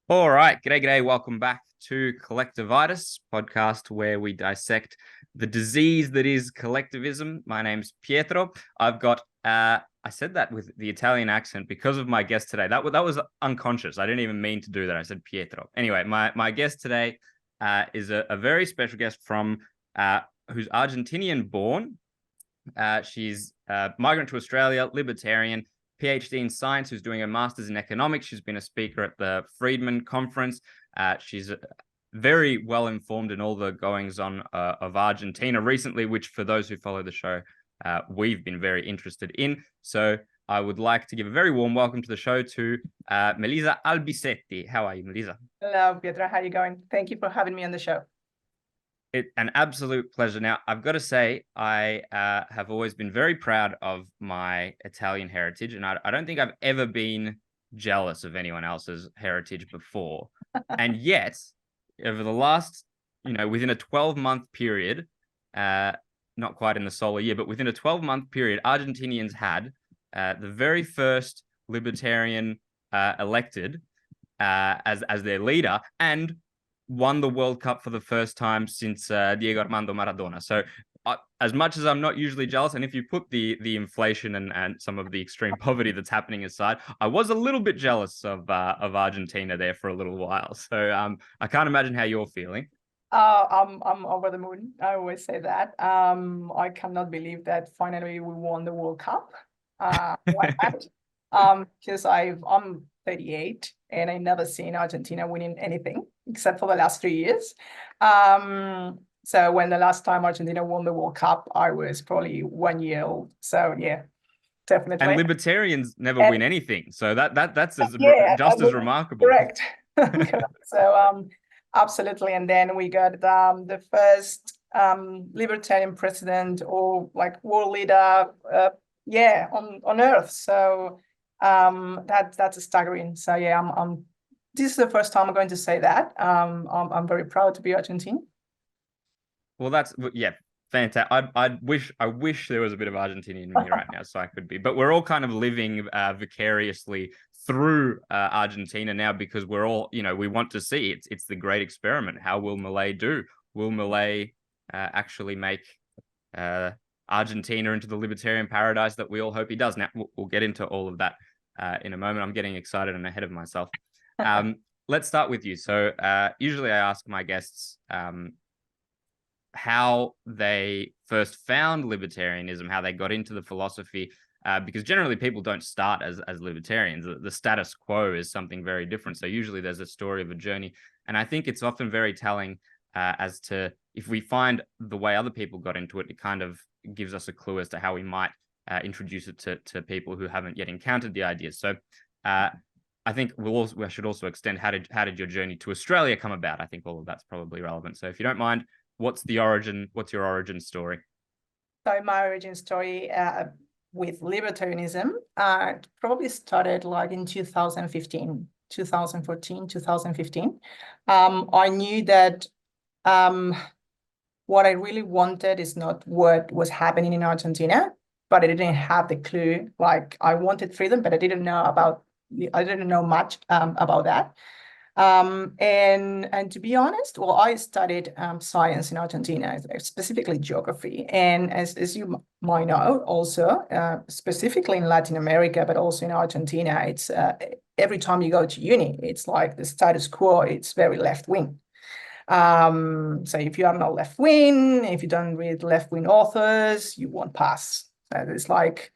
All right, g'day. Welcome back to Collectivitis, podcast where we dissect the disease that is collectivism. My name's Pietro. I've got I said that with the Italian accent because of my guest today. That was unconscious. I didn't even mean to do that. I said Pietro. Anyway, my guest today is a very special guest from who's Argentinian-born. She's a migrant to Australia, libertarian, PhD in science, who's doing a master's in economics. She's been a speaker at the Friedman Conference. She's very well informed in all the goings on of Argentina recently, which for those who follow the show, we've been very interested in. So I would like to give a very warm welcome to the show to Melisa Albisetti. How are you, Melisa? Hello, Pietro. How are you going? Thank you for having me on the show. It's an absolute pleasure. Now, I've got to say, I have always been very proud of my Italian heritage, and I don't think I've ever been jealous of anyone else's heritage before. And yet, over the last, within a 12-month period, not quite in the solar year, but within a 12-month period, Argentinians had the very first libertarian elected as their leader, and won the World Cup for the first time since Diego Armando Maradona. So as much as I'm not usually jealous, and if you put the inflation and some of the extreme poverty that's happening aside, I was a little bit jealous of Argentina there for a little while. So I can't imagine how you're feeling. I'm over the moon. I always say that. I cannot believe that finally we won the World Cup. Because I'm 38 and I never seen Argentina winning anything except for the last 3 years. So when the last time Argentina won the World Cup, I was probably 1 year old. So yeah, definitely. And libertarians never win anything. So that's as remarkable. Correct. So absolutely. And then we got the first libertarian president or like world leader on earth. So that's staggering. So yeah, I'm this is the first time I'm going to say that. I'm very proud to be Argentine. Well, that's fantastic. I wish there was a bit of Argentinian in me right now, so I could be. But we're all kind of living vicariously through Argentina now because we're all, we want to see it's the great experiment. How will Milei do? Will Milei actually make Argentina into the libertarian paradise that we all hope he does? Now we'll get into all of that in a moment. I'm getting excited and ahead of myself. Let's start with you. So usually I ask my guests how they first found libertarianism, how they got into the philosophy, because generally people don't start as libertarians. The status quo is something very different. So usually there's a story of a journey. And I think it's often very telling as to if we find the way other people got into it, it kind of gives us a clue as to how we might introduce it to people who haven't yet encountered the ideas. So I think we should also extend how did your journey to Australia come about? I think all of that's probably relevant. So if you don't mind, what's your origin story? So my origin story with libertarianism probably started like in 2015, 2014, 2015. I knew that what I really wanted is not what was happening in Argentina, but I didn't have the clue. Like I wanted freedom, but I didn't know much about that. And to be honest, well, I studied science in Argentina, specifically geography. And as you might know, also specifically in Latin America, but also in Argentina, it's every time you go to uni, it's like the status quo, it's very left wing. So if you are not left wing, if you don't read left wing authors, you won't pass. So it's like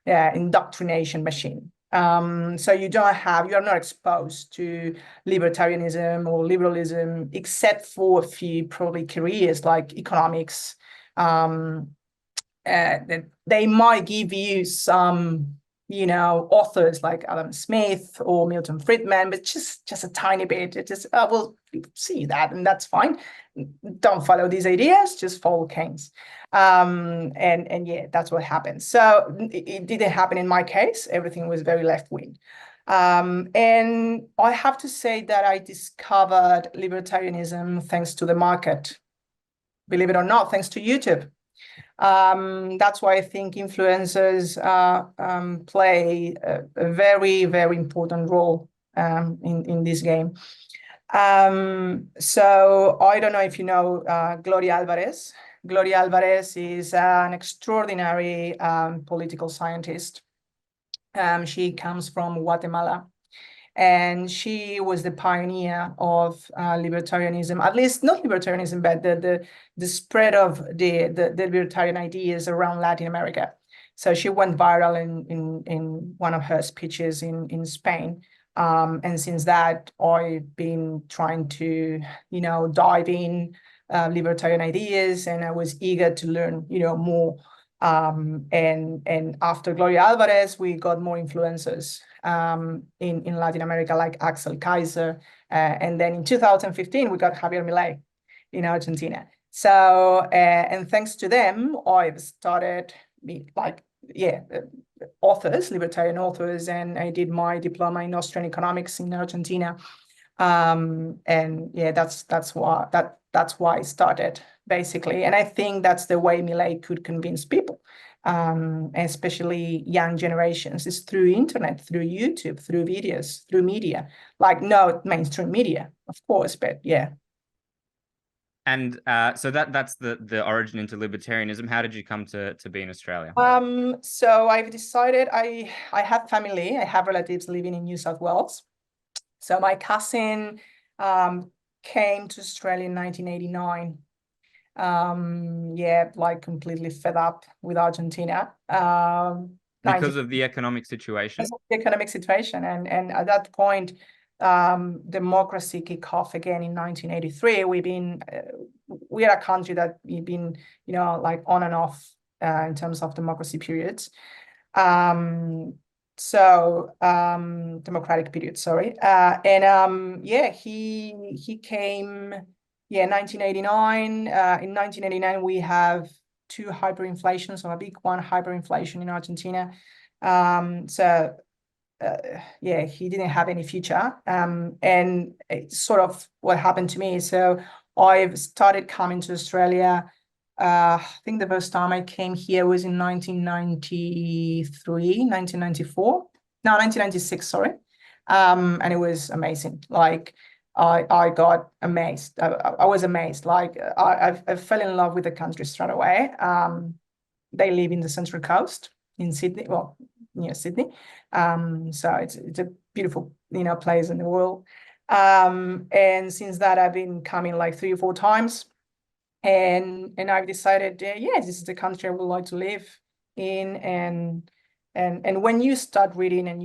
indoctrination machine. So you are not exposed to libertarianism or liberalism, except for a few probably careers like economics. They might give you some, authors like Adam Smith or Milton Friedman, but just a tiny bit. It just, we'll see that, and that's fine. Don't follow these ideas, just follow Keynes. And yeah, that's what happened. So it didn't happen in my case. Everything was very left-wing. And I have to say that I discovered libertarianism thanks to the market. Believe it or not, thanks to YouTube. That's why I think influencers play a very, very important role in this game. So I don't know if you know Gloria Alvarez. Gloria Alvarez is an extraordinary political scientist. She comes from Guatemala, and she was the pioneer of libertarianism, at least not libertarianism, but the spread of the libertarian ideas around Latin America. So she went viral in one of her speeches in Spain. And since that, I've been trying to, dive in libertarian ideas, and I was eager to learn, more. And after Gloria Alvarez, we got more influencers in Latin America, like Axel Kaiser. And then in 2015, we got Javier Milei in Argentina. So, and thanks to them, I've started authors, libertarian authors, and I did my diploma in Austrian economics in Argentina. And yeah, that's why I started, basically. And I think that's the way Milei could convince people, especially young generations, is through internet, through YouTube, through videos, through media, like no mainstream media, of course, but yeah. And so that's the origin into libertarianism. How did you come to be in Australia? So I've decided I have family, I have relatives living in New South Wales. So my cousin came to Australia in 1989. Like completely fed up with Argentina. Because of the economic situation? Because of the economic situation. And at that point, democracy kicked off again in 1983. We are a country that we've been, like on and off in terms of democracy periods. Democratic period, sorry. He came, 1989. In 1989, we have two hyperinflations, or a big one, hyperinflation in Argentina. He didn't have any future. And it's sort of what happened to me. So I've started coming to Australia. I think the first time I came here was in 1996, sorry. And it was amazing. Like, I got amazed. I was amazed. Like, I fell in love with the country straight away. They live in the Central Coast in Sydney, well, near Sydney. So it's a beautiful, place in the world. And since that, I've been coming like 3 or 4 times. And I've decided, this is the country I would like to live in. And when you start reading and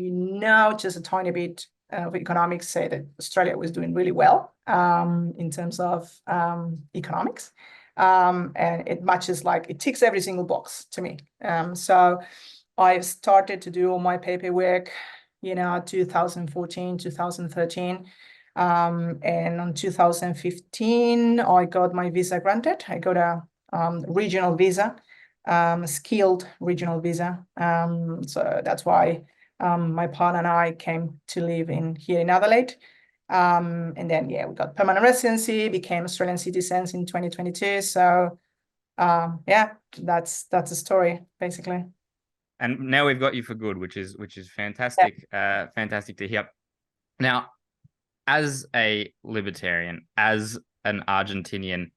just a tiny bit of economics, say that Australia was doing really well in terms of economics. And it matches, like, it ticks every single box to me. So I've started to do all my paperwork, 2014, 2013. And on 2015, I got my visa granted. I got a regional visa, skilled regional visa. So that's why my partner and I came to live here in Adelaide. And then, we got permanent residency, became Australian citizens in 2022. So, that's the story, basically. And now we've got you for good, which is fantastic. Yeah. Fantastic to hear. Now, as a libertarian, as an Argentinian,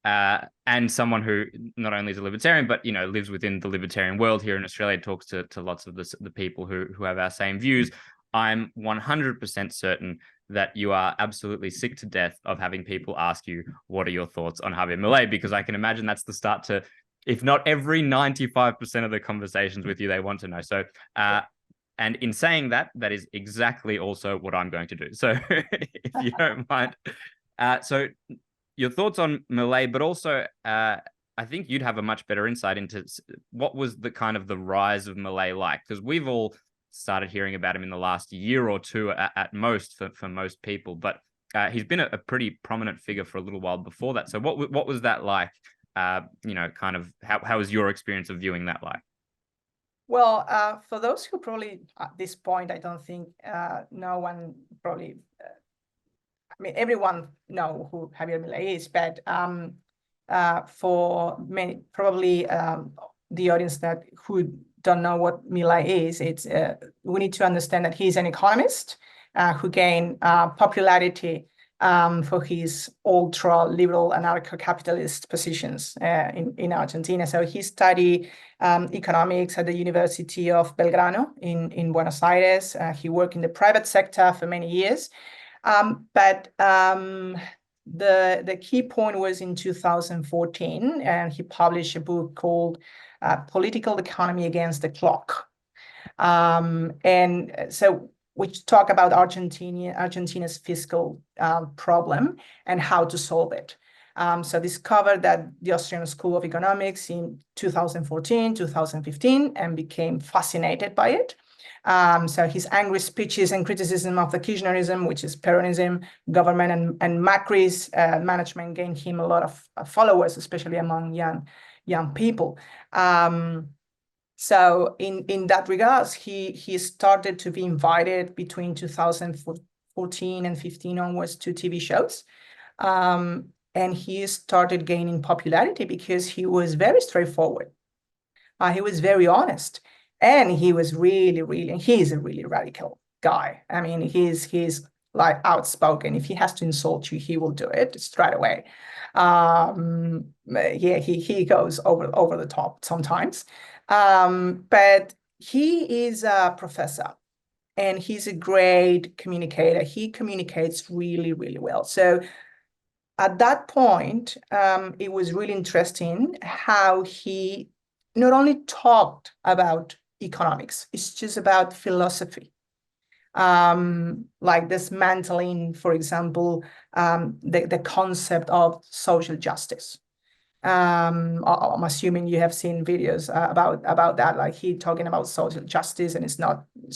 and someone who not only is a libertarian, but lives within the libertarian world here in Australia, talks to lots of the people who have our same views, I'm 100% certain that you are absolutely sick to death of having people ask you, what are your thoughts on Javier Milei? Because I can imagine that's the start to, if not every 95% of the conversations with you, they want to know. So, and in saying that, that is exactly also what I'm going to do. So if you don't mind. So your thoughts on Milei, but also I think you'd have a much better insight into what was the kind of the rise of Milei like, because we've all started hearing about him in the last year or two at most for most people, but he's been a pretty prominent figure for a little while before that. So what was that like? Kind of how was your experience of viewing that like? Well, for those who probably at this point, I don't think no one probably, everyone know who Javier Milei is, but for many, probably the audience who don't know what Milei is, it's we need to understand that he's an economist, who gained popularity for his ultra-liberal anarcho-capitalist positions in Argentina. So he studied economics at the University of Belgrano in Buenos Aires. He worked in the private sector for many years. But the key point was in 2014, and he published a book called Political Economy Against the Clock. And so which talk about Argentina's fiscal problem and how to solve it. So discovered that the Austrian School of Economics in 2014, 2015, and became fascinated by it. So his angry speeches and criticism of the Kirchnerism, which is Peronism, government, and Macri's management gained him a lot of followers, especially among young people. So in that regards, he started to be invited between 2014 and 15 onwards to TV shows. And he started gaining popularity because he was very straightforward. He was very honest. And he was he's a really radical guy. I mean, he's like outspoken. If he has to insult you, he will do it straight away. Yeah, he goes over the top sometimes. But he is a professor and he's a great communicator. He communicates really, really well. So at that point, it was really interesting how he not only talked about economics, it's just about philosophy. Like dismantling, for example, the concept of social justice. I'm assuming you have seen videos about that, like he talking about social justice, and it's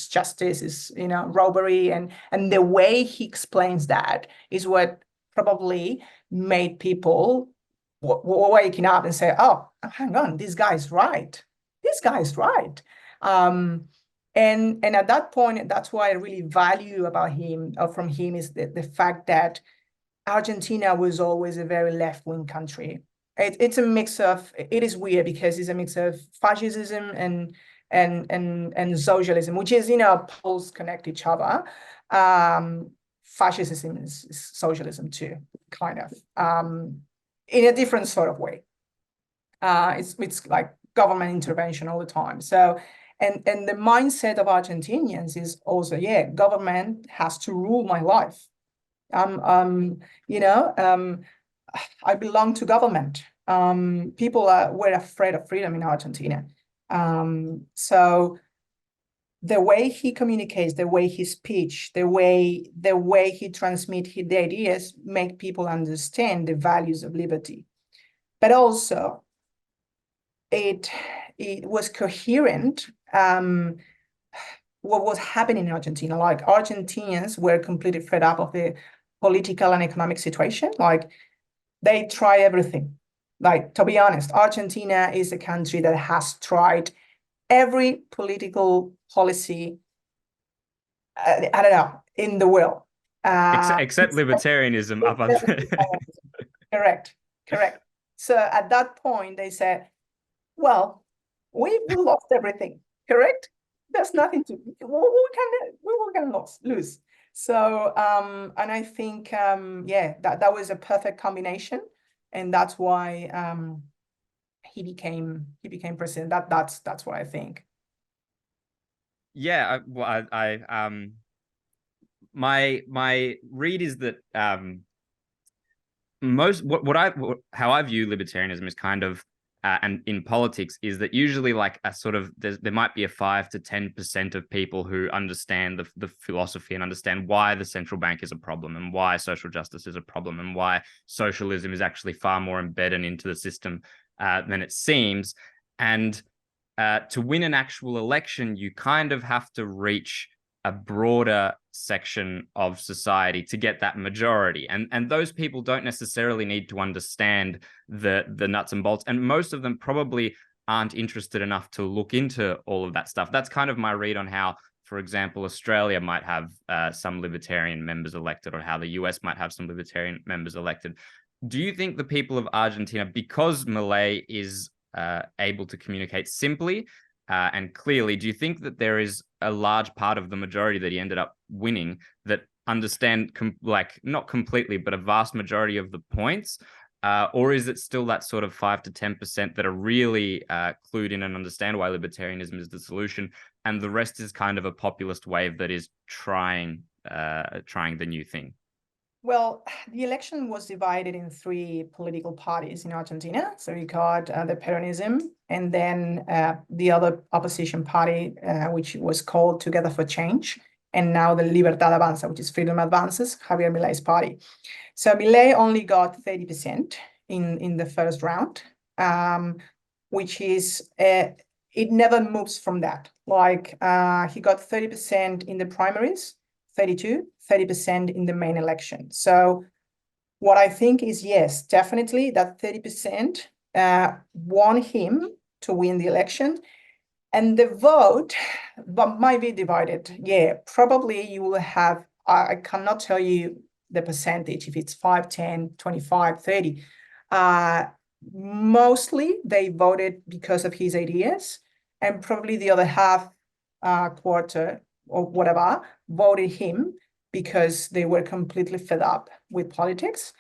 justice, is robbery, and the way he explains that is what probably made people waking up and say, oh, hang on, this guy's right. And at that point, that's why I really value about him, from him, is the fact that Argentina was always a very left-wing country. It's a mix of, it is weird because it's a mix of fascism and socialism, which is, poles connect each other. Fascism is socialism too, kind of, in a different sort of way. It's like government intervention all the time. So, and the mindset of Argentinians is also, yeah, government has to rule my life. I belong to government. People were afraid of freedom in Argentina. So the way he communicates, the way he speaks, the way he transmits the ideas make people understand the values of liberty. But also, it was coherent. What was happening in Argentina, like Argentinians were completely fed up of the political and economic situation. Like they try everything. Like, to be honest, Argentina is a country that has tried every political policy, I don't know, in the world. Except libertarianism. Correct. So at that point, they said, well, we lost everything, correct? There's nothing to, we were going to lose. So, and I think, yeah, that was a perfect combination. And that's why he became president. That's what I think. Yeah, my read is that how I view libertarianism is kind of, and in politics, is that usually like a sort of there might be a 5 to 10% of people who understand the philosophy and understand why the central bank is a problem and why social justice is a problem and why socialism is actually far more embedded into the system than it seems. And to win an actual election, you kind of have to reach a broader section of society to get that majority. And those people don't necessarily need to understand the nuts and bolts. And most of them probably aren't interested enough to look into all of that stuff. That's kind of my read on how, for example, Australia might have some libertarian members elected, or how the US might have some libertarian members elected. Do you think the people of Argentina, because Milei is able to communicate simply, And clearly, do you think that there is a large part of the majority that he ended up winning that understand, like, not completely, but a vast majority of the points? Or is it still that sort of 5 to 10% that are really clued in and understand why libertarianism is the solution, and the rest is kind of a populist wave that is trying the new thing? Well, the election was divided in three political parties in Argentina. So you got the Peronism, and then the other opposition party, which was called Together for Change, and now the Libertad Avanza, which is Freedom Advances, Javier Milei's party. So Milei only got 30% in the first round, which is, it never moves from that. Like he got 30% in the primaries, 30% in the main election. So what I think is, yes, definitely that 30% won him to win the election. And the vote but might be divided. Yeah, probably you will have, I cannot tell you the percentage, if it's 5, 10, 25, 30. Mostly they voted because of his ideas, and probably the other half, quarter or whatever, voted him because they were completely fed up with politics,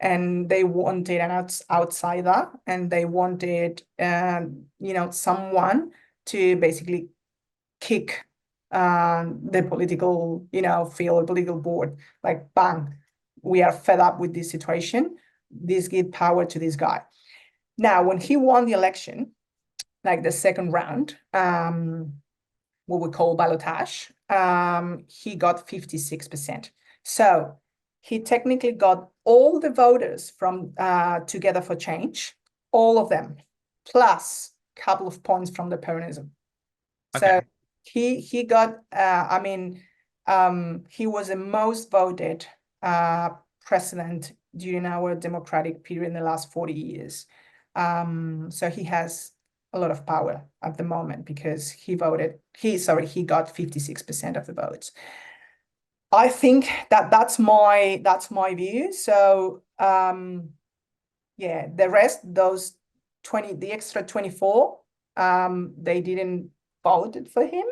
and they wanted an outsider, and they wanted, someone to basically kick the political, field, political board, like, bang, we are fed up with this situation. This give power to this guy. Now, when he won the election, like the second round, what we call ballotage, he got 56%. So he technically got all the voters from Together for Change, all of them, plus a couple of points from the Peronism. Okay. So he got, he was the most voted president during our democratic period in the last 40 years. So he has a lot of power at the moment because he got 56% of the votes. I think that's my view. So yeah, the rest, those 20, the extra 24, they didn't vote for him,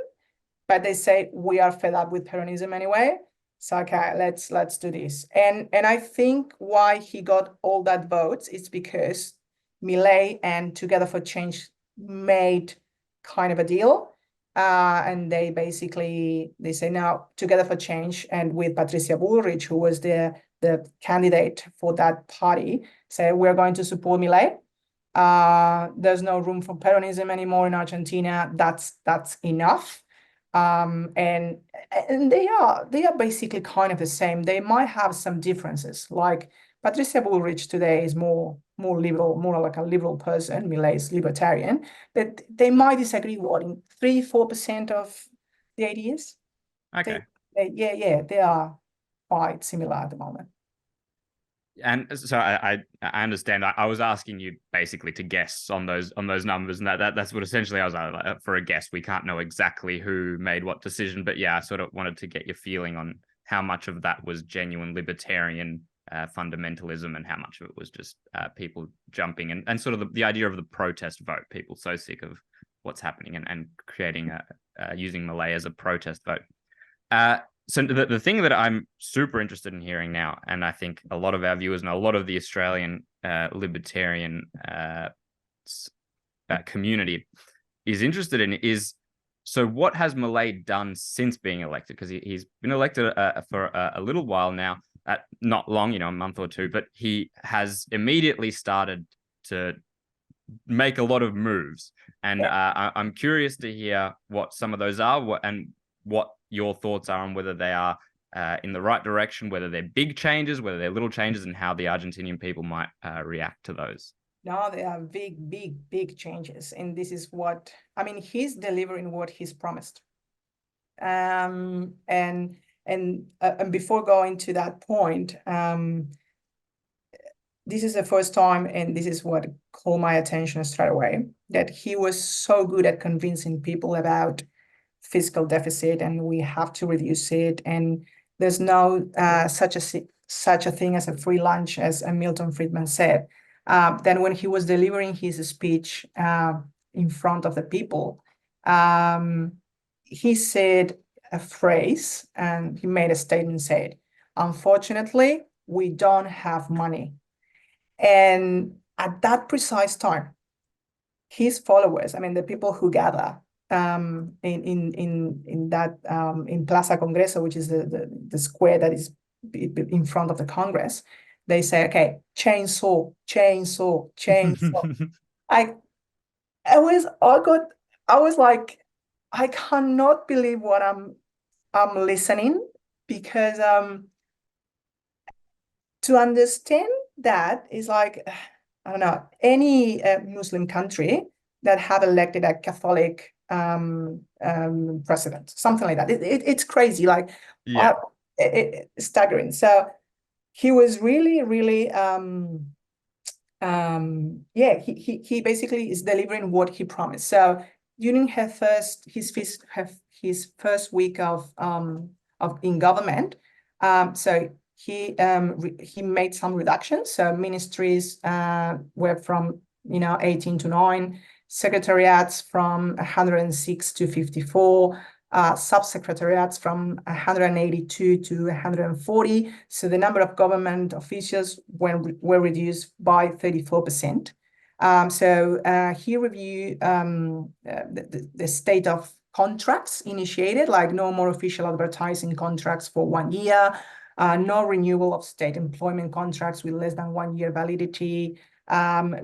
but they say we are fed up with Peronism anyway. So okay, let's do this. And I think why he got all that votes is because Milei and Together for Change made kind of a deal. And they say now Together for Change, and with Patricia Bullrich, who was the candidate for that party, say we're going to support Milei. There's no room for Peronism anymore in Argentina. That's enough. And they are basically kind of the same. They might have some differences. Like Patricia Bullrich today is more liberal, more like a liberal person. Milei is libertarian, but they might disagree in 3-4% of the ideas. Okay. They are quite similar at the moment. And so I understand. I was asking you basically to guess on those numbers, and that's what essentially I was like, for a guess. We can't know exactly who made what decision, but yeah, I sort of wanted to get your feeling on how much of that was genuine libertarian fundamentalism and how much of it was just people jumping and sort of the idea of the protest vote. People so sick of what's happening and creating using Milei as a protest vote. So the thing that I'm super interested in hearing now, and I think a lot of our viewers and a lot of the Australian libertarian community is interested in, is, so what has Milei done since being elected? Because he's been elected for a little while now, not long, a month or two, but he has immediately started to make a lot of moves. And I'm curious to hear what some of those are and what your thoughts are on whether they are in the right direction, whether they're big changes, whether they're little changes, and how the Argentinian people might react to those. No, they are big changes. And this is what, he's delivering what he's promised. And before going to that point, this is the first time, and this is what caught my attention straight away, that he was so good at convincing people about fiscal deficit, and we have to reduce it, and there's no such a thing as a free lunch, as Milton Friedman said. Then when he was delivering his speech in front of the people, he said a phrase, and he made a statement, said, "Unfortunately, we don't have money." And at that precise time, his followers, I mean, the people who gather in that in Plaza Congreso, which is the square that is in front of the Congress, they say, "Okay, chainsaw, chainsaw, chainsaw." I I was like, I cannot believe what I'm listening, because to understand that is like, I don't know, any Muslim country that had elected a Catholic president, something like that. It's crazy, like Yeah. staggering. So he was really, really, yeah, he basically is delivering what he promised. So during his first week of in government, so he made some reductions. So ministries were from 18 to 9, secretariats from 106 to 54, subsecretariats from 182 to 140. So the number of government officials were reduced by 34%. So he reviewed the state of contracts initiated, like no more official advertising contracts for 1 year, no renewal of state employment contracts with less than 1 year validity,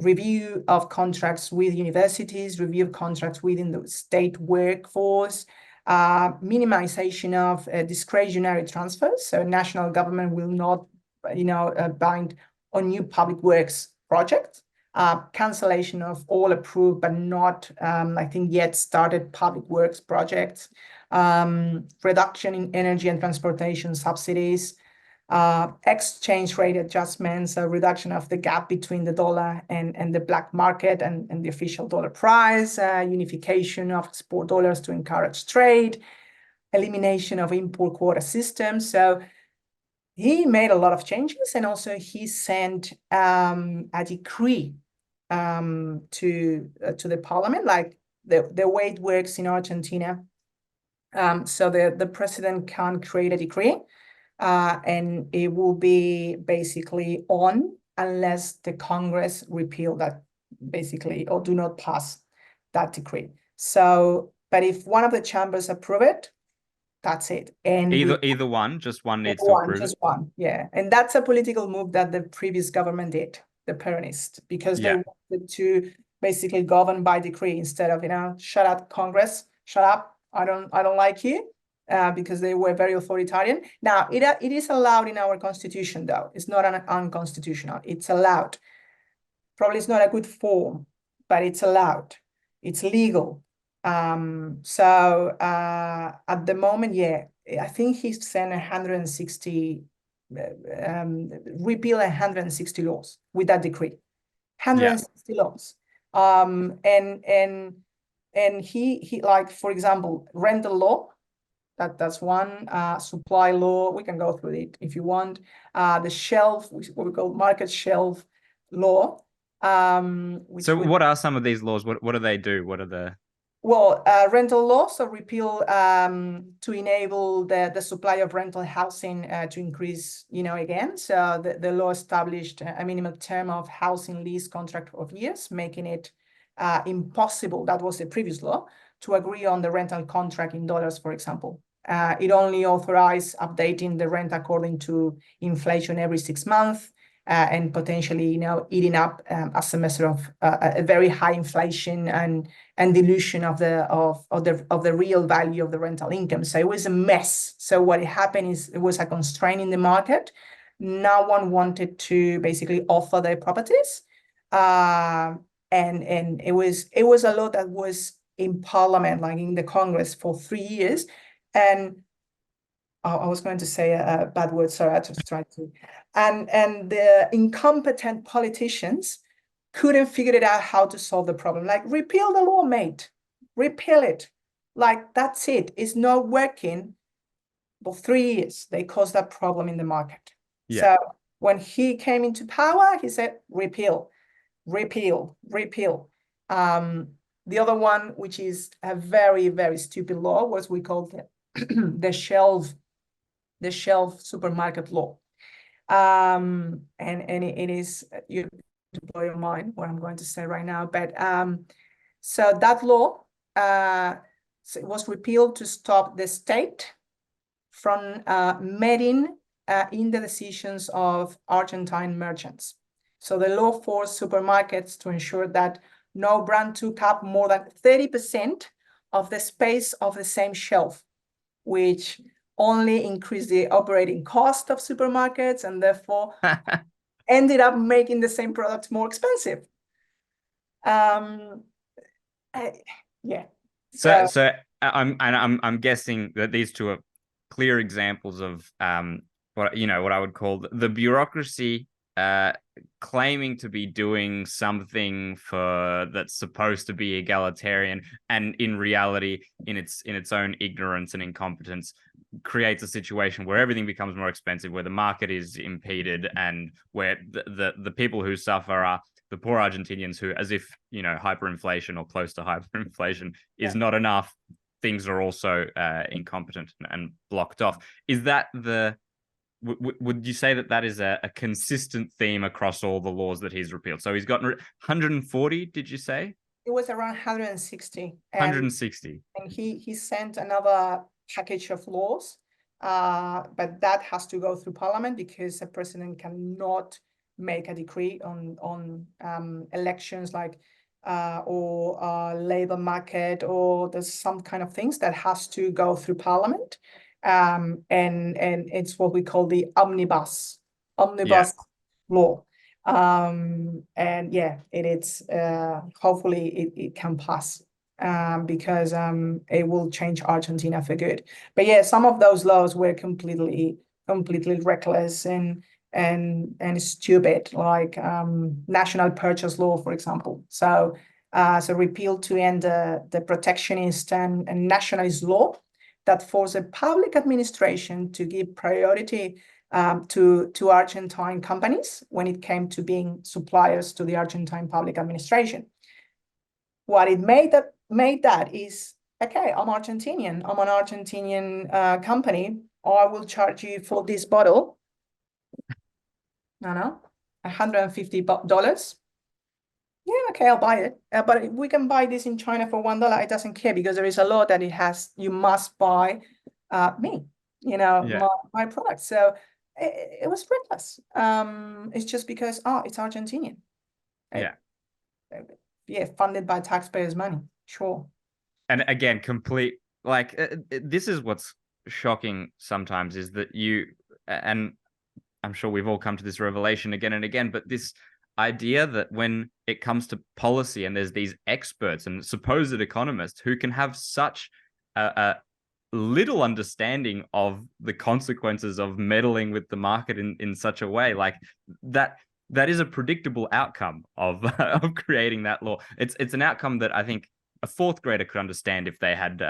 review of contracts with universities, review of contracts within the state workforce, minimization of discretionary transfers. So national government will not, bind on new public works projects. Cancellation of all approved but not, I think, yet started public works projects. Reduction in energy and transportation subsidies. Exchange rate adjustments, a reduction of the gap between the dollar and the black market and the official dollar price, unification of export dollars to encourage trade, elimination of import quota systems. So he made a lot of changes, and also he sent a decree to the parliament, like the way it works in Argentina. So the president can create a decree, and it will be basically on unless the Congress repeal that, basically, or do not pass that decree. So, but if one of the chambers approve it, that's it. And either one, just one needs to approve just it. one, yeah. And that's a political move that the previous government did, the Peronist, because they wanted to basically govern by decree instead of, shut up, Congress, shut up, I don't like you, because they were very authoritarian. Now, it is allowed in our constitution, though. It's not unconstitutional. It's allowed. Probably it's not a good form, but it's allowed. It's legal. So at the moment, yeah, I think he's sent 160, repeal 160 laws with that decree. 160 laws. And he, like, for example, rental law, that's one. Supply law, we can go through it if you want. The shelf, what we call market shelf law. So what are some of these laws? What do they do? What are the... Well, rental laws, so repeal to enable the supply of rental housing to increase, again. So the law established a minimum term of housing lease contract of years, making it impossible, that was the previous law, to agree on the rental contract in dollars, for example. It only authorized updating the rent according to inflation every 6 months. And potentially, eating up a semester of a very high inflation and dilution of the real value of the rental income. So it was a mess. So what happened is it was a constraint in the market. No one wanted to basically offer their properties, and it was a law that was in Parliament, like in the Congress, for 3 years, and I was going to say a bad word, sorry, I just tried to. And the incompetent politicians couldn't figure it out how to solve the problem. Like, repeal the law, mate. Repeal it. Like, that's it. It's not working. For 3 years, they caused that problem in the market. Yeah. So when he came into power, he said, repeal, repeal, repeal. The other one, which is a very, very stupid law, was we call the shelf supermarket law. And it is, you to blow your mind what I'm going to say right now. But so that law so it was repealed to stop the state from meddling in the decisions of Argentine merchants. So the law forced supermarkets to ensure that no brand took up more than 30% of the space of the same shelf, which only increased the operating cost of supermarkets and therefore ended up making the same products more expensive. Yeah. So I'm guessing that these two are clear examples of what I would call the bureaucracy claiming to be doing something that's supposed to be egalitarian, and in reality, in its own ignorance and incompetence, creates a situation where everything becomes more expensive, where the market is impeded, and where the people who suffer are the poor Argentinians who, as if, hyperinflation or close to hyperinflation is not enough, things are also incompetent and blocked off. Is that would you say that is a consistent theme across all the laws that he's repealed? So he's gotten 140, did you say? It was around 160. 160. And he sent another package of laws, but that has to go through parliament because the president cannot make a decree on elections like or labor market, or there's some kind of things that has to go through parliament. And it's what we call the omnibus law. And it's hopefully it can pass because it will change Argentina for good. But some of those laws were completely reckless and stupid, like national purchase law, for example. So repealed to end the protectionist and nationalist law that forced a public administration to give priority to Argentine companies when it came to being suppliers to the Argentine public administration. What it made that is, okay, I'm Argentinian, I'm an Argentinian company, I will charge you for this bottle, $150. Yeah, okay, I'll buy it. But we can buy this in China for $1. It doesn't care because there is a law that you must buy my product. So it was reckless. It's just because it's Argentinian. Funded by taxpayers' money. Sure. And again, this is what's shocking sometimes, is that and I'm sure we've all come to this revelation again and again, but this idea that when it comes to policy and there's these experts and supposed economists who can have such a little understanding of the consequences of meddling with the market in such a way, like that is a predictable outcome of creating that law. It's an outcome that I think a fourth grader could understand if they had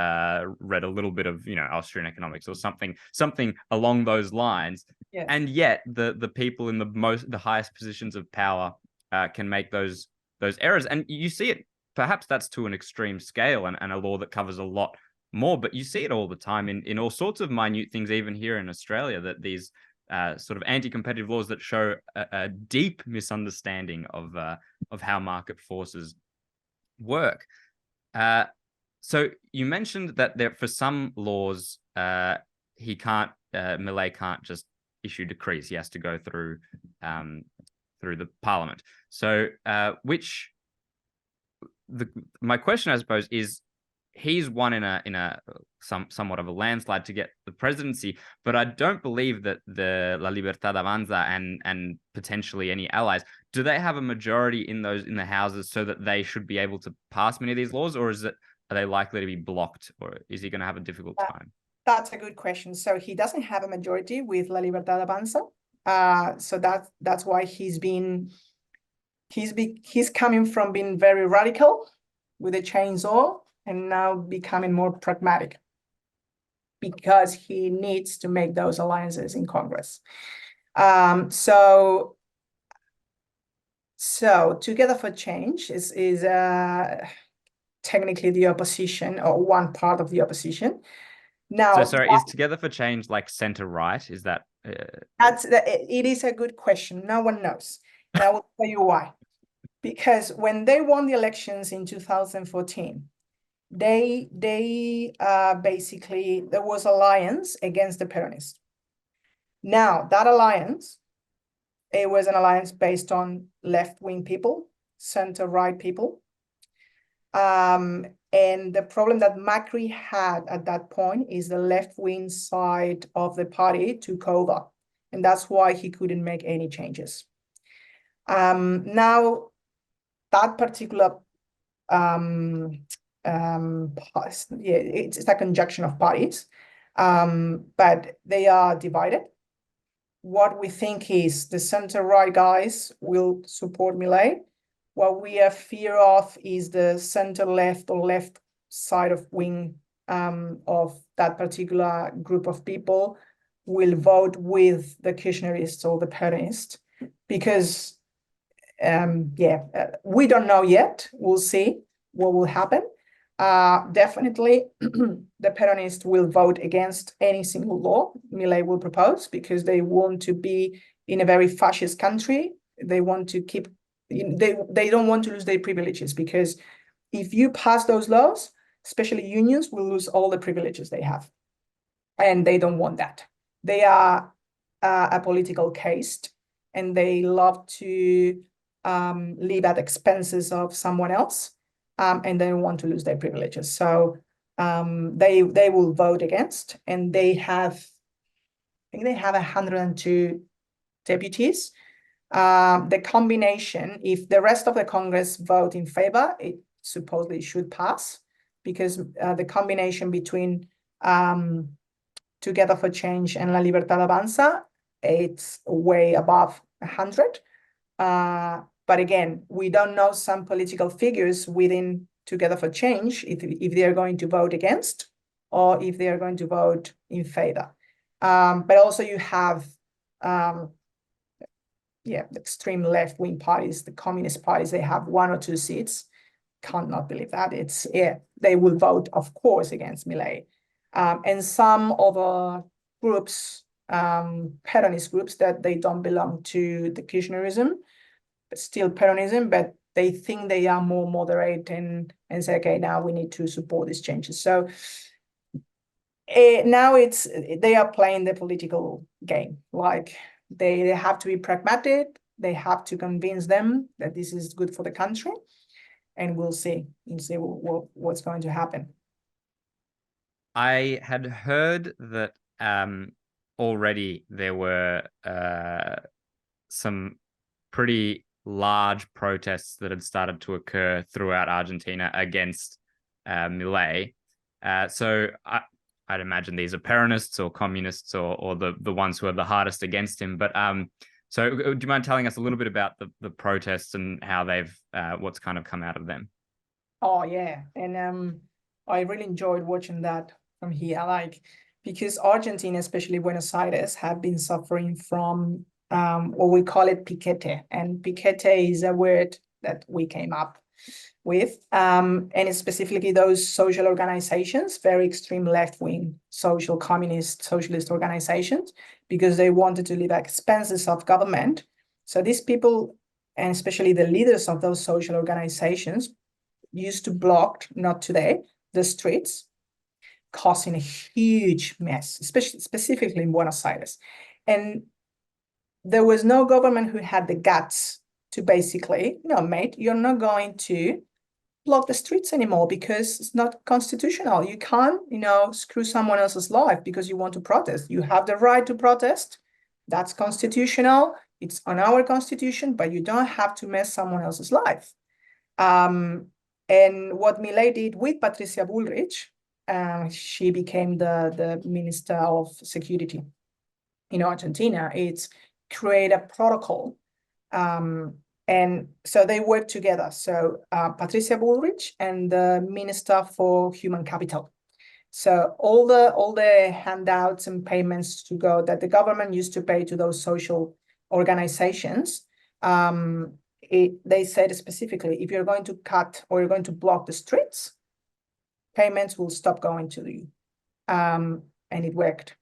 read a little bit of Austrian economics or something along those lines. Yeah. And yet the people in the highest positions of power can make those errors, and you see it. Perhaps that's to an extreme scale and a law that covers a lot more, but you see it all the time in all sorts of minute things, even here in Australia, that these sort of anti-competitive laws that show a deep misunderstanding of how market forces work. So you mentioned that there, for some laws, Milei can't just issue decrees. He has to go through the parliament. So my question, I suppose, is he's won in a somewhat of a landslide to get the presidency, but I don't believe that the La Libertad Avanza and potentially any allies, do they have a majority in the houses so that they should be able to pass many of these laws, or are they likely to be blocked, or is he going to have a difficult time? That's a good question. So he doesn't have a majority with La Libertad Avanza. So that's why he's coming from being very radical with a chainsaw and now becoming more pragmatic because he needs to make those alliances in Congress. So Together for Change is technically the opposition or one part of the opposition. Now, so sorry, is Together for Change like center-right? Is that it is a good question. No one knows, and I will tell you why. Because when they won the elections in 2014, they basically, there was alliance against the Peronists. Now that alliance, it was an alliance based on left-wing people, center-right people. And the problem that Macri had at that point is the left-wing side of the party took over, and that's why he couldn't make any changes. Now that particular it's a conjunction of parties, but they are divided. What we think is the center-right guys will support Milei. What we have fear of is the center-left or left side of wing of that particular group of people will vote with the Kirchnerists or the Peronists, because we don't know yet. We'll see what will happen. Definitely, the Peronists will vote against any single law Milei will propose, because they want to be in a very fascist country. They want to keep, they don't want to lose their privileges, because if you pass those laws, especially unions will lose all the privileges they have, and they don't want that. They are a political caste, and they love to live at expenses of someone else, and they don't want to lose their privileges. So they will vote against, and I think they have 102 deputies. The combination, if the rest of the Congress vote in favor, it supposedly should pass, because the combination between Together for Change and La Libertad Avanza, it's way above 100. But again, we don't know some political figures within Together for Change if they are going to vote against or if they are going to vote in favor. But also you have the extreme left-wing parties, the communist parties, they have 1 or 2 seats. Can't not believe that. They will vote, of course, against Milei. And some other groups, Peronist groups, that they don't belong to the Kirchnerism, but still Peronism, but they think they are more moderate and say, okay, now we need to support these changes. So now they are playing the political game. Like they have to be pragmatic. They have to convince them that this is good for the country, and we'll see what's going to happen. I had heard that already there were some pretty large protests that had started to occur throughout Argentina against Milei. So I'd imagine these are Peronists or communists or the ones who are the hardest against him. But so do you mind telling us a little bit about the protests and how they've what's kind of come out of them? Oh yeah, and I really enjoyed watching that from here, because Argentina, especially Buenos Aires, have been suffering from what we call it piquete, and piquete is a word that we came up with, and it's specifically those social organizations, very extreme left-wing social communist socialist organizations, because they wanted to live at expenses of government. So these people, and especially the leaders of those social organizations, used to block, not today, the streets, causing a huge mess, specifically in Buenos Aires. And there was no government who had the guts to basically, mate, you're not going to block the streets anymore because it's not constitutional. You can't, screw someone else's life because you want to protest. You have the right to protest. That's constitutional. It's on our constitution, but you don't have to mess someone else's life. And what Milei did with Patricia Bullrich, she became the Minister of Security in Argentina. It's create a protocol. And so they work together. So Patricia Bullrich and the Minister for Human Capital. So all the handouts and payments that the government used to pay to those social organizations, they said specifically, if you're going to cut or you're going to block the streets, payments will stop going to you. And it worked.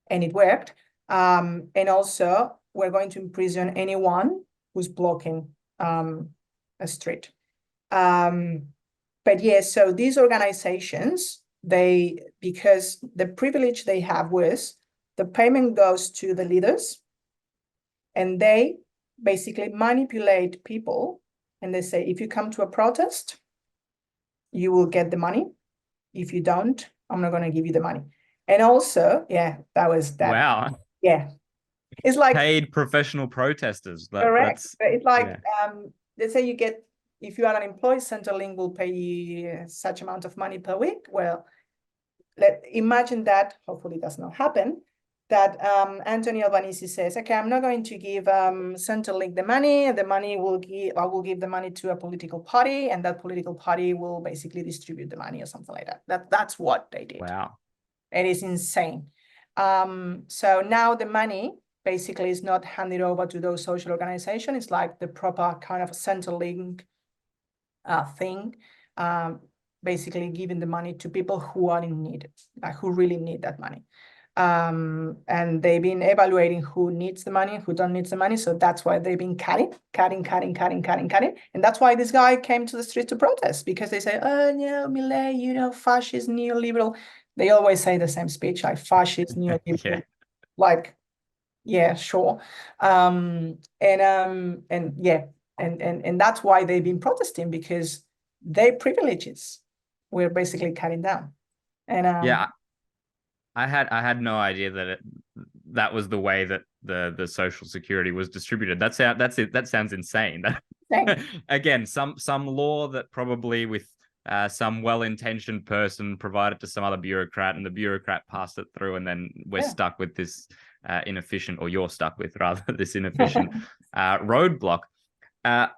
And also, we're going to imprison anyone who's blocking a street. But yeah, so these organizations, because the privilege they have was the payment goes to the leaders, and they basically manipulate people, and they say, if you come to a protest, you will get the money. If you don't, I'm not going to give you the money. And also, yeah, that was that. Wow. Yeah. It's like paid professional protesters. Correct. It's like, yeah. Let's say you get, if you are unemployed, Centrelink will pay you such amount of money per week. Well, imagine that, hopefully it does not happen, that Anthony Albanese says, okay, I'm not going to give Centrelink the money. I will give the money to a political party, and that political party will basically distribute the money or something like that. That's what they did. Wow. It is insane. So now the money basically is not handed over to those social organizations. It's like the proper kind of Centrelink thing, basically giving the money to people who are in need, who really need that money. And they've been evaluating who needs the money, who don't need the money. So that's why they've been cutting. And that's why this guy came to the street to protest, because they say, oh, no, Milei, fascist, neoliberal. They always say the same speech, like fascist, neoliberal. Yeah. Like, yeah, sure. And that's why they've been protesting, because their privileges were basically cutting down. And yeah, I had no idea that that was the way that the social security was distributed. That sounds insane. Again, some law that probably with some well-intentioned person provided to some other bureaucrat, and the bureaucrat passed it through, and then we're stuck with this inefficient, or you're stuck with rather, this inefficient roadblock. I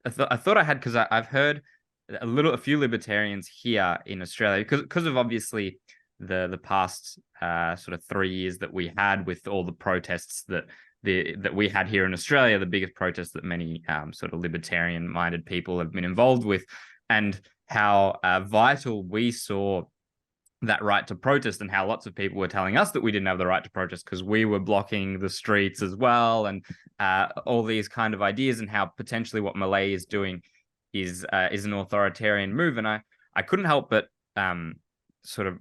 thought I had, because I've heard a few libertarians here in Australia, because of obviously the past sort of 3 years that we had with all the protests that we had here in Australia, the biggest protests that many sort of libertarian-minded people have been involved with, and how vital we saw that right to protest, and how lots of people were telling us that we didn't have the right to protest because we were blocking the streets as well, and all these kind of ideas, and how potentially what Milei is doing is an authoritarian move. And I couldn't help but sort of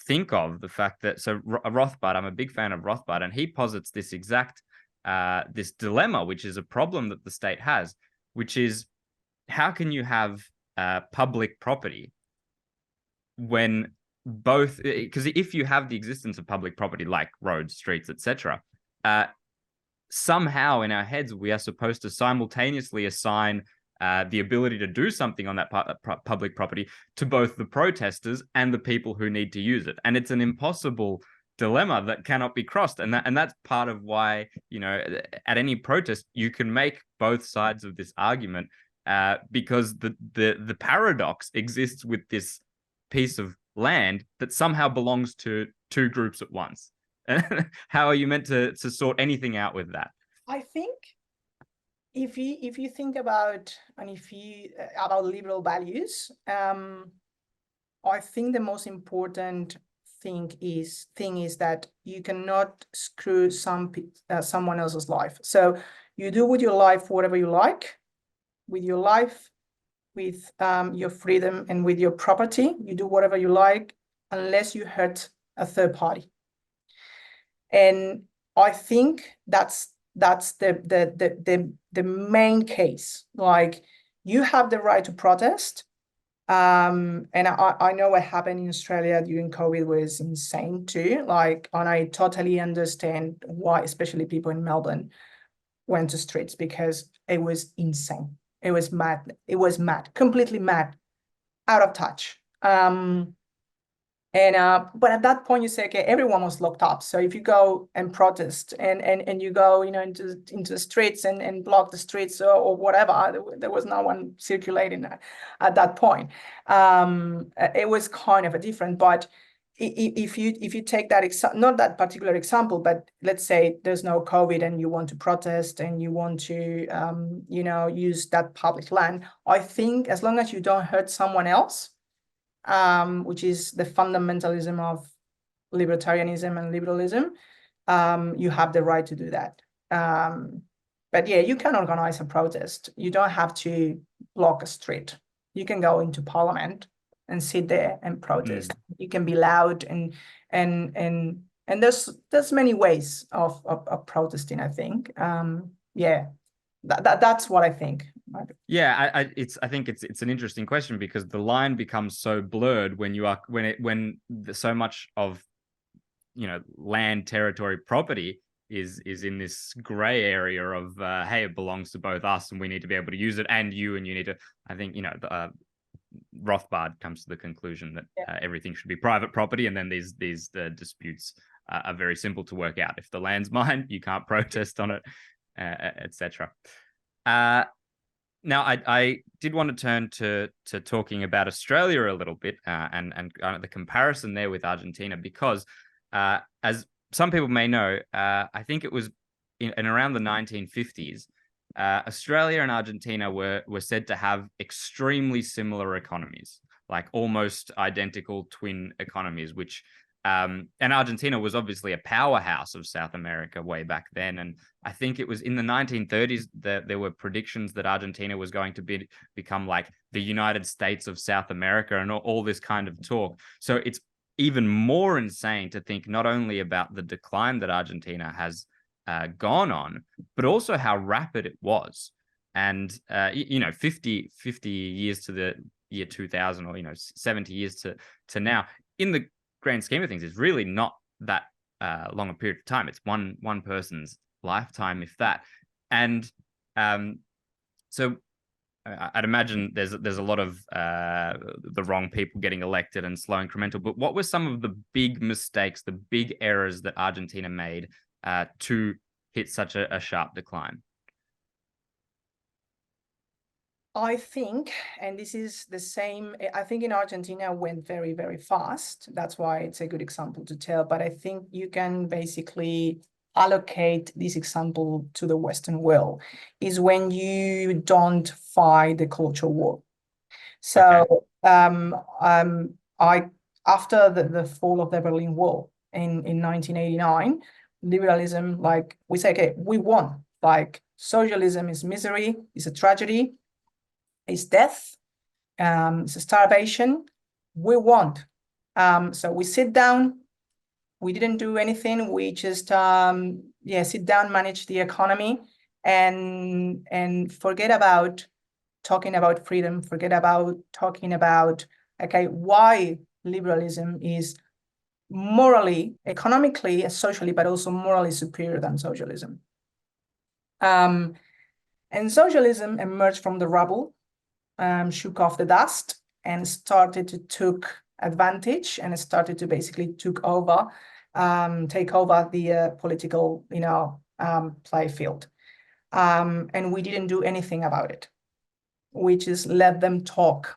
think of the fact that, so Rothbard, I'm a big fan of Rothbard, and he posits this exact this dilemma, which is a problem that the state has, which is, how can you have public property when both, because if you have the existence of public property like roads, streets, etc., somehow in our heads we are supposed to simultaneously assign the ability to do something on that public property to both the protesters and the people who need to use it. And it's an impossible dilemma that cannot be crossed. And that's part of why, at any protest, you can make both sides of this argument, because the paradox exists with this piece of land that somehow belongs to two groups at once. How are you meant to sort anything out with that? I think if you think about, and about liberal values, I think the most important thing is that you cannot screw someone else's life. So you do with your life whatever you like, with your life, with your freedom, and with your property. You do whatever you like, unless you hurt a third party. And I think that's the main case. Like, you have the right to protest. And I know what happened in Australia during COVID was insane too. Like, and I totally understand why, especially people in Melbourne went to streets, because it was insane. It was mad. It was mad, completely mad, out of touch. But at that point you say, okay, everyone was locked up. So if you go and protest and you go, into the streets and block the streets or whatever, there was no one circulating at that point. It was kind of a different, but if you take that, not that particular example, but let's say there's no COVID and you want to protest and you want to, use that public land, I think as long as you don't hurt someone else, which is the fundamentalism of libertarianism and liberalism, you have the right to do that. But yeah, you can organize a protest. You don't have to block a street. You can go into parliament and sit there and protest. You can be loud and there's many ways of protesting, I think. Yeah, that's what I think. Yeah, I think it's an interesting question, because the line becomes so blurred when so much of, you know, land, territory, property is in this gray area of hey, it belongs to both us and we need to be able to use it, and you need to. I think, you know, Rothbard comes to the conclusion that everything should be private property, and then these disputes are very simple to work out. If the land's mine, you can't protest on it, etc. Now, I did want to turn to talking about Australia a little bit, and the comparison there with Argentina, because as some people may know, I think it was in around the 1950s, Australia and Argentina were said to have extremely similar economies, like almost identical twin economies, which and Argentina was obviously a powerhouse of South America way back then. And I think it was in the 1930s that there were predictions that Argentina was going to become like the United States of South America, and all this kind of talk. So it's even more insane to think not only about the decline that Argentina has gone on, but also how rapid it was. And, you know, 50 years to the year 2000, or, you know, 70 years to now, in the grand scheme of things, is really not that long a period of time. It's one person's lifetime, if that. And so I'd imagine there's a lot of the wrong people getting elected and slow incremental. But what were some of the big mistakes, the big errors that Argentina made to hit such a sharp decline? I think, and this is the same, I think in Argentina went very, very fast. That's why it's a good example to tell. But I think you can basically allocate this example to the Western world, is when you don't fight the cultural war. So after the fall of the Berlin Wall in 1989, liberalism, like we say, okay, we won. Like socialism is misery, is a tragedy, is death, it's a starvation. We won. So we sit down. We didn't do anything. We just sit down, manage the economy, and forget about talking about freedom. Forget about talking about why liberalism is morally, economically, and socially, but also morally superior than socialism. And socialism emerged from the rubble, shook off the dust, and started to took advantage, and started to basically take over the political, play field. And we didn't do anything about it. We just let them talk.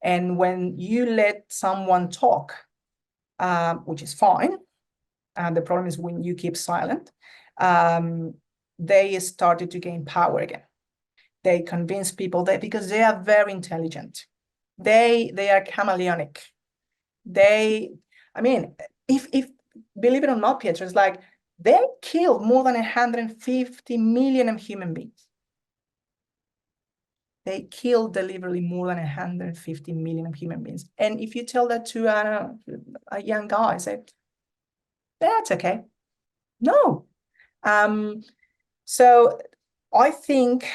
And when you let someone talk, which is fine, and the problem is when you keep silent, they started to gain power again. They convince people that because they are very intelligent, they are chameleonic. If believe it or not, Pietro, it's like they killed more than 150 million human beings. They killed deliberately more than 150 million human beings. And if you tell that to a young guy, say, that's okay. No. So I think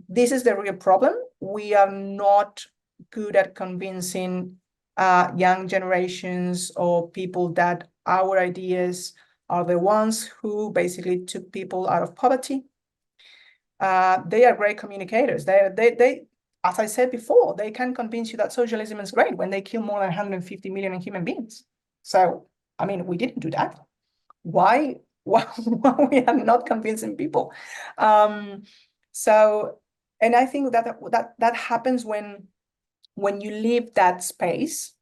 this is the real problem. We are not good at convincing young generations or people that our ideas are the ones who basically took people out of poverty. They are great communicators. They, as I said before, they can convince you that socialism is great when they kill more than 150 million human beings. So, we didn't do that. Why we are not convincing people? So, and I think that happens when you leave that space.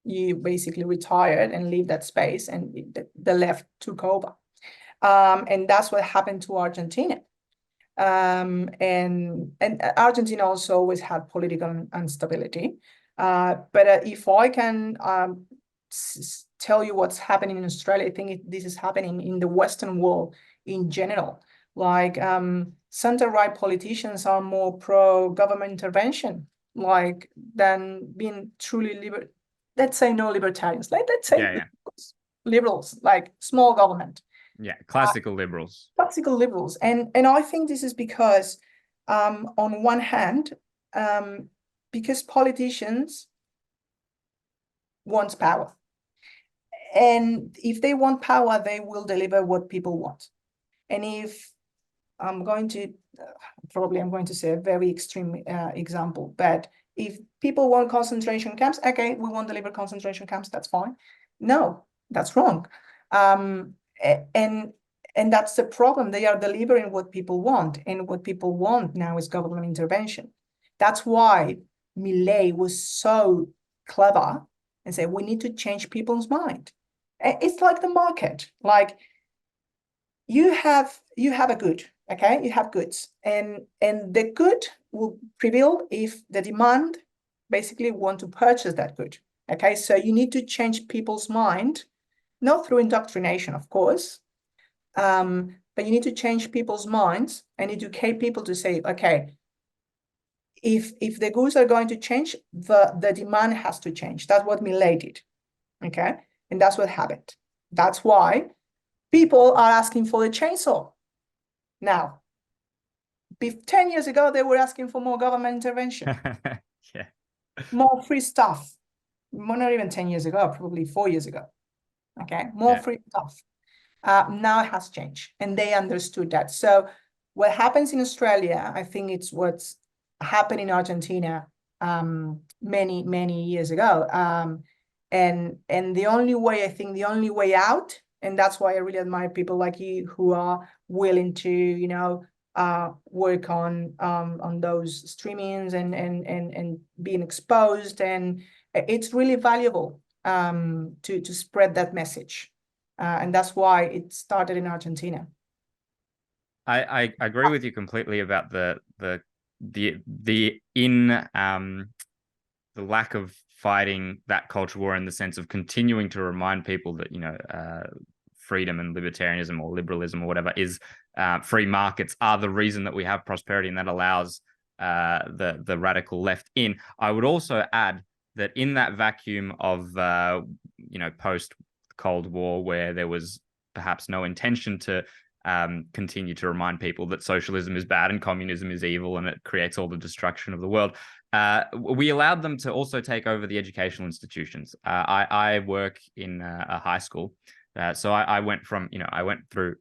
You basically retired and leave that space, and the left took over. And that's what happened to Argentina. And Argentina also always had political instability. But if I can tell you what's happening in Australia, I think this is happening in the Western world in general. Like center-right politicians are more pro-government intervention, like than being truly let's say no libertarians. Let's say liberals, like small government. Yeah, classical liberals. Classical liberals. And I think this is because on one hand, because politicians want power. And if they want power, they will deliver what people want. And if I'm going to say a very extreme example, but if people want concentration camps, okay, we won't deliver concentration camps, that's fine. No, that's wrong. And that's the problem. They are delivering what people want, and what people want now is government intervention. That's why Milei was so clever and said, we need to change people's mind. It's like the market. Like you have a good, okay? You have goods, and the good will prevail if the demand basically want to purchase that good. Okay, so you need to change people's mind, not through indoctrination, of course, but you need to change people's minds and educate people to say, okay, if the goods are going to change, the demand has to change. That's what Milei did, okay? And that's what happened. That's why people are asking for the chainsaw now. 10 years ago, they were asking for more government intervention. Yeah. More free stuff. Well, not even 10 years ago, probably 4 years ago. Okay, more free stuff. Now it has changed, and they understood that. So what happens in Australia, I think it's what's happened in Argentina many years ago. And the only way, I think the only way out, and that's why I really admire people like you who are willing to, you know, work on those streamings and being exposed, and it's really valuable to spread that message, and that's why it started in Argentina. I agree with you completely about the lack of fighting that culture war, in the sense of continuing to remind people that, you know, freedom and libertarianism or liberalism or whatever is free markets are the reason that we have prosperity, and that allows the radical left in. I would also add that in that vacuum of you know, post Cold War, where there was perhaps no intention to continue to remind people that socialism is bad and communism is evil and it creates all the destruction of the world, we allowed them to also take over the educational institutions. I work in a high school, so I went from, you know, I went through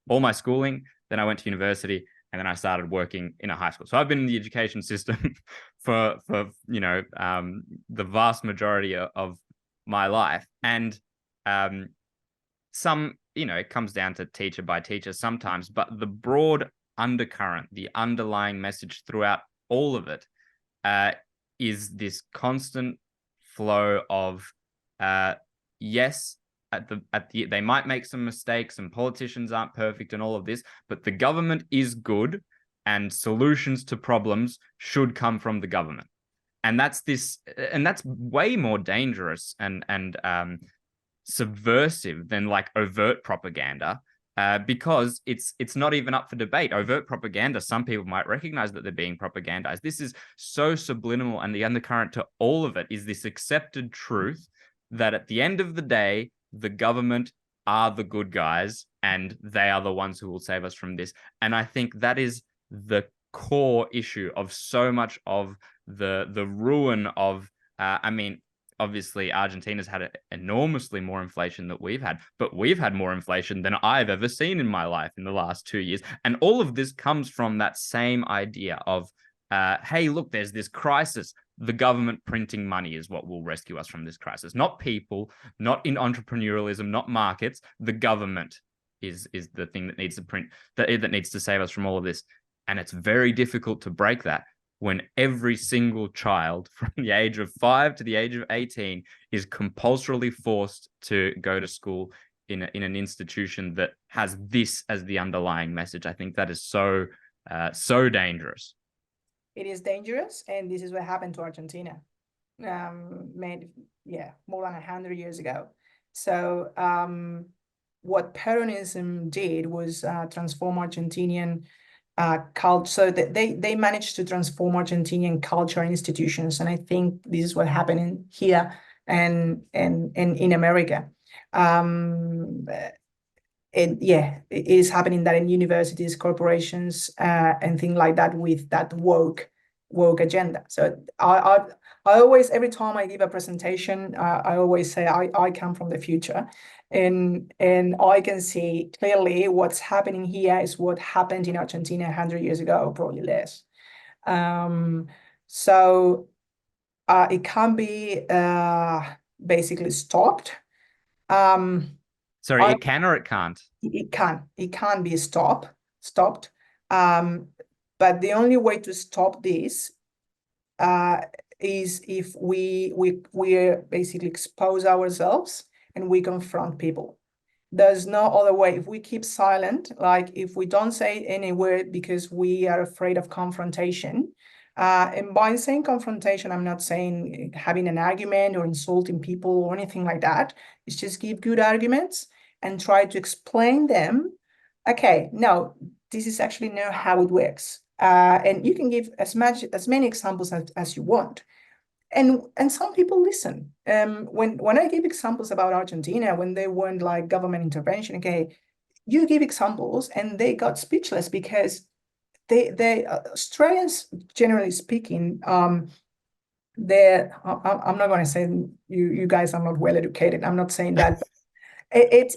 all my schooling, then I went to university, and then I started working in a high school. So I've been in the education system for you know, the vast majority of my life. And some, you know, it comes down to teacher by teacher sometimes, but the broad undercurrent, the underlying message throughout all of it is this constant flow of yes, they might make some mistakes and politicians aren't perfect and all of this, but the government is good and solutions to problems should come from the government. And that's way more dangerous and subversive than like overt propaganda, because it's not even up for debate. Overt propaganda, some people might recognize that they're being propagandized. This is so subliminal, and the undercurrent to all of it is this accepted truth that at the end of the day, the government are the good guys and they are the ones who will save us from this. And I think that is the core issue of so much of the ruin of, I mean, obviously Argentina's had enormously more inflation than we've had, but we've had more inflation than I've ever seen in my life in the last 2 years. And all of this comes from that same idea of, hey, look, there's this crisis. The government printing money is what will rescue us from this crisis. Not people, not in entrepreneurialism, not markets. The government is the thing that needs to print, that needs to save us from all of this. And it's very difficult to break that when every single child from the age of 5 to the age of 18 is compulsorily forced to go to school in an institution that has this as the underlying message. I think that is so dangerous. It is dangerous, and this is what happened to Argentina. made, more than 100 years ago. So what Peronism did was transform Argentinian culture. So that they managed to transform Argentinian culture and institutions, and I think this is what happened here and in America. It is happening that in universities, corporations, and things like that with that woke agenda. So I always, every time I give a presentation, I always say I come from the future, and I can see clearly what's happening here is what happened in Argentina 100 years ago, probably less. So it can be basically stopped. Sorry, it can or it can't? It can be stopped. But the only way to stop this is if we basically expose ourselves and we confront people. There's no other way. If we keep silent, like if we don't say any word because we are afraid of confrontation, and by saying confrontation, I'm not saying having an argument or insulting people or anything like that. It's just give good arguments and try to explain them. Okay, no, this is actually not how it works. And you can give as many examples as you want. And some people listen. When I give examples about Argentina, when they weren't like government intervention, okay, you give examples and they got speechless because they Australians, generally speaking, I'm not going to say you guys are not well educated. I'm not saying that. It's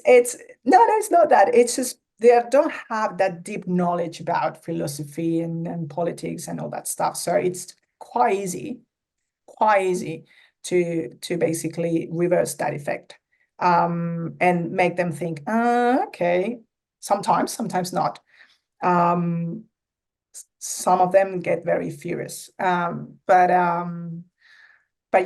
no, it's not that. It's just they don't have that deep knowledge about philosophy and politics and all that stuff. So it's quite easy to basically reverse that effect, and make them think, okay, sometimes not. Some of them get very furious, but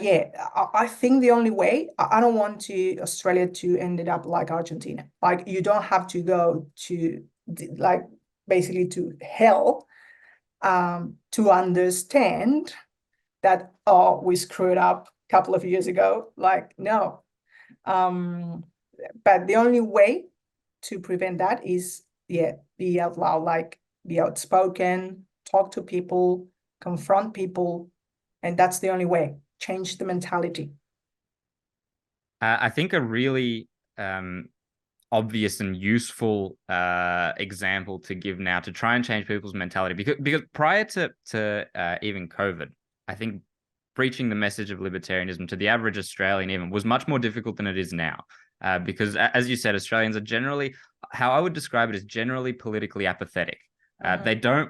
yeah, I think the only way, I don't want Australia to end up like Argentina. Like, you don't have to go to like basically to hell to understand that, oh, we screwed up a couple of years ago. Like, no. But the only way to prevent that is, be out loud, like be outspoken, talk to people, confront people, and that's the only way. Change the mentality. I think a really obvious and useful example to give now to try and change people's mentality, because prior to even COVID, I think preaching the message of libertarianism to the average Australian even was much more difficult than it is now. Because, as you said, Australians are generally, how I would describe it, is generally politically apathetic.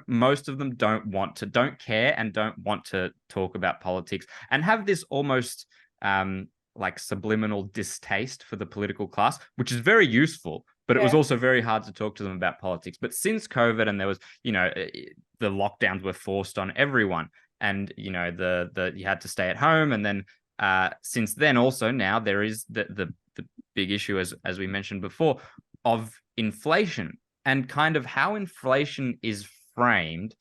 Most of them don't care and don't want to talk about politics, and have this almost like subliminal distaste for the political class, which is very useful, but it was also very hard to talk to them about politics. But since COVID, and there was, the lockdowns were forced on everyone, and, the you had to stay at home. And then since then also, now there is the big issue, as we mentioned before, of inflation, and kind of how inflation is framed,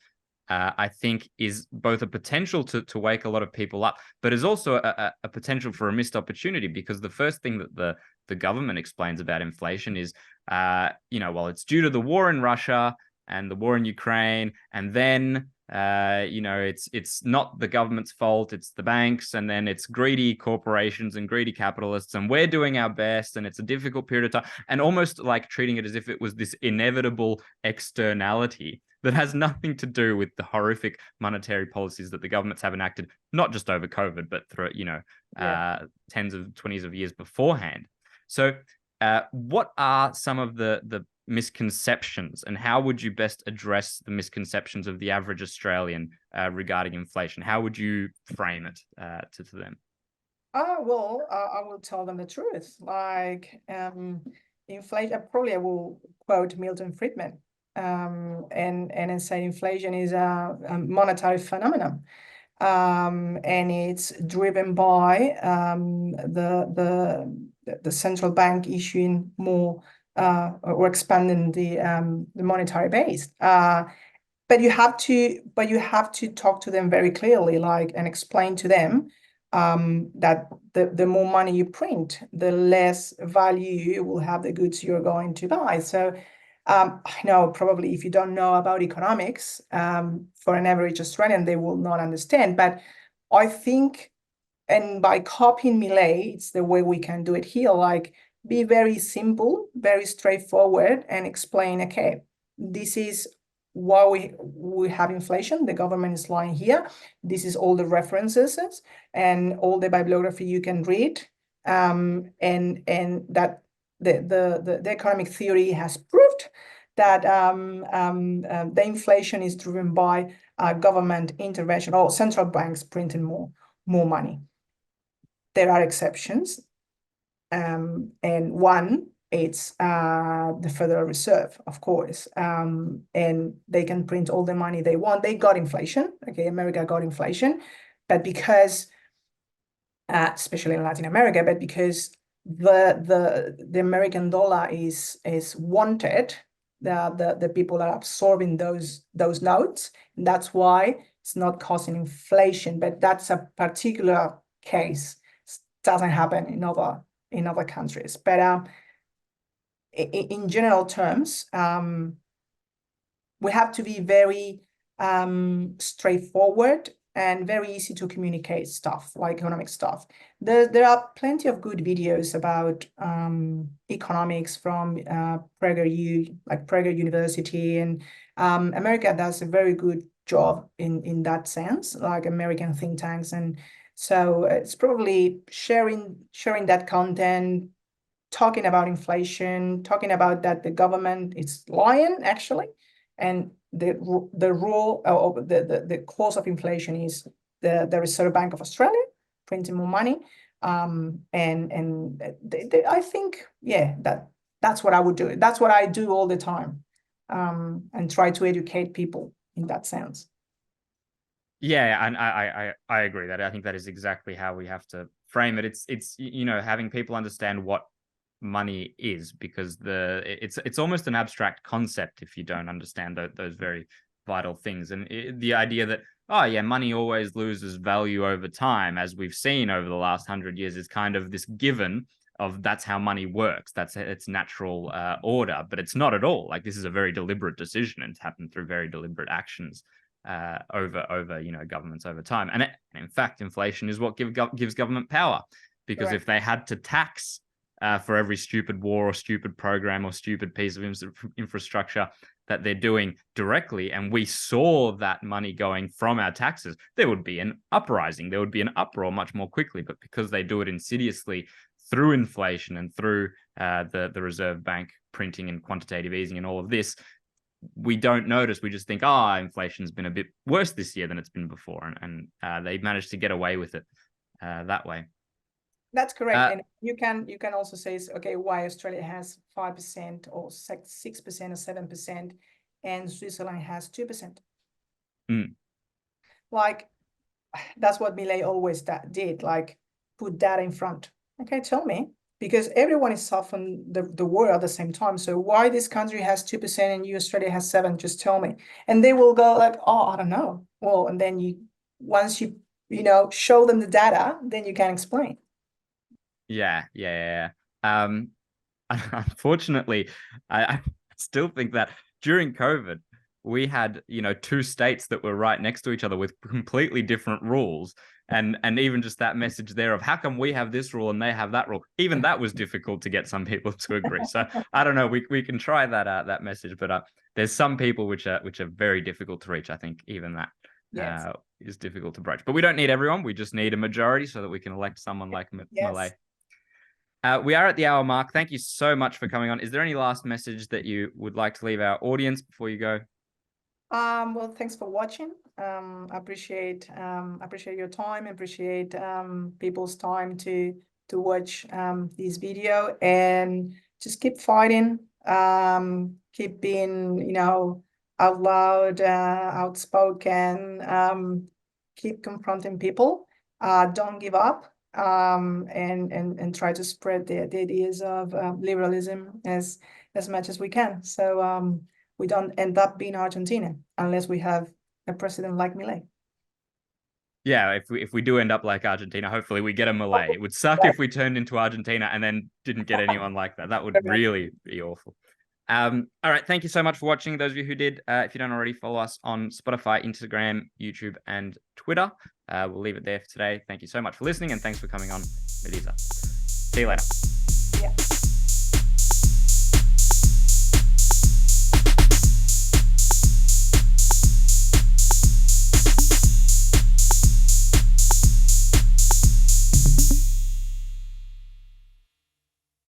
I think is both a potential to wake a lot of people up, but is also a potential for a missed opportunity, because the first thing that the government explains about inflation is, well, it's due to the war in Russia and the war in Ukraine, and then it's not the government's fault, it's the banks, and then it's greedy corporations and greedy capitalists, and we're doing our best, and it's a difficult period of time, and almost like treating it as if it was this inevitable externality that has nothing to do with the horrific monetary policies that the governments have enacted, not just over COVID, but through, tens of 20s of years beforehand. So what are some of the misconceptions, and how would you best address the misconceptions of the average Australian regarding inflation? How would you frame it to them? Well, I will tell them the truth. Like, inflation, probably I will quote Milton Friedman, and say inflation is a monetary phenomenon, and it's driven by the central bank issuing more or expanding the monetary base. But you have to talk to them very clearly, like, and explain to them that the more money you print, the less value you will have the goods you're going to buy. So I know probably if you don't know about economics, for an average Australian, they will not understand. But I think, and by copying Milei, it's the way we can do it here, like be very simple, very straightforward, and explain, okay, this is why we have inflation. The government is lying here. This is all the references and all the bibliography you can read, and that the economic theory has proved that the inflation is driven by government intervention or central banks printing more money. There are exceptions, and one, it's the Federal Reserve, of course, and they can print all the money they want. They got inflation, okay, America got inflation, but because, especially in Latin America, but because the American dollar is wanted, the people are absorbing those notes, and that's why it's not causing inflation. But that's a particular case. Doesn't happen in other countries. But in general terms, we have to be very straightforward and very easy to communicate stuff, like economic stuff. There are plenty of good videos about economics from Prager University, and America does a very good job in that sense, like American think tanks. And so it's probably sharing that content, talking about inflation, talking about that the government is lying actually, and the rule of the cause of inflation is the Reserve Bank of Australia printing more money. I think, yeah, that's what I would do. That's what I do all the time, and try to educate people in that sense. Yeah, and I agree that I think that is exactly how we have to frame it. It's having people understand what money is, because it's almost an abstract concept if you don't understand those very vital things. And the idea that, oh yeah, money always loses value over time, as we've seen over the last 100 years, is kind of this given of that's how money works. That's its natural order, but it's not at all. Like, this is a very deliberate decision, and it's happened through very deliberate actions over governments over time. And in fact, inflation is what gives government power, because if they had to tax for every stupid war or stupid program or stupid piece of infrastructure that they're doing directly, and we saw that money going from our taxes, there would be an uprising. There would be an uproar much more quickly. But because they do it insidiously through inflation and through the Reserve Bank printing and quantitative easing and all of this, we don't notice. We just think, inflation's been a bit worse this year than it's been before. And they managed to get away with it that way. That's correct. And you can also say, okay, why Australia has 5% or 6% or 7% and Switzerland has 2%. Like, that's what Milei always did, like put that in front. Okay, tell me, because everyone is suffering the war at the same time. So why this country has 2% and you, Australia, has 7%? Just tell me. And they will go like, oh, I don't know. Well, and then once you show them the data, then you can explain. Yeah. Unfortunately, I still think that during COVID, we had, two states that were right next to each other with completely different rules. And even just that message there of how come we have this rule and they have that rule, even that was difficult to get some people to agree. So I don't know, we can try that message, but there's some people which are very difficult to reach. I think even that is difficult to broach. But we don't need everyone. We just need a majority so that we can elect someone like Milei. We are at the hour mark. Thank you so much for coming on. Is there any last message that you would like to leave our audience before you go? Well, thanks for watching. Appreciate your time. Appreciate people's time to watch this video, and just keep fighting. Keep being, out loud, outspoken. Keep confronting people. Don't give up. And try to spread the ideas of liberalism as much as we can. So we don't end up being Argentina unless we have a president like Milei. Yeah, if we do end up like Argentina, hopefully we get a Milei. It would suck if we turned into Argentina and then didn't get anyone like that. That would really be awful. All right. Thank you so much for watching. Those of you who did, if you don't already, follow us on Spotify, Instagram, YouTube, and Twitter. We'll leave it there for today. Thank you so much for listening, and thanks for coming on, Melisa. See you later. Yeah.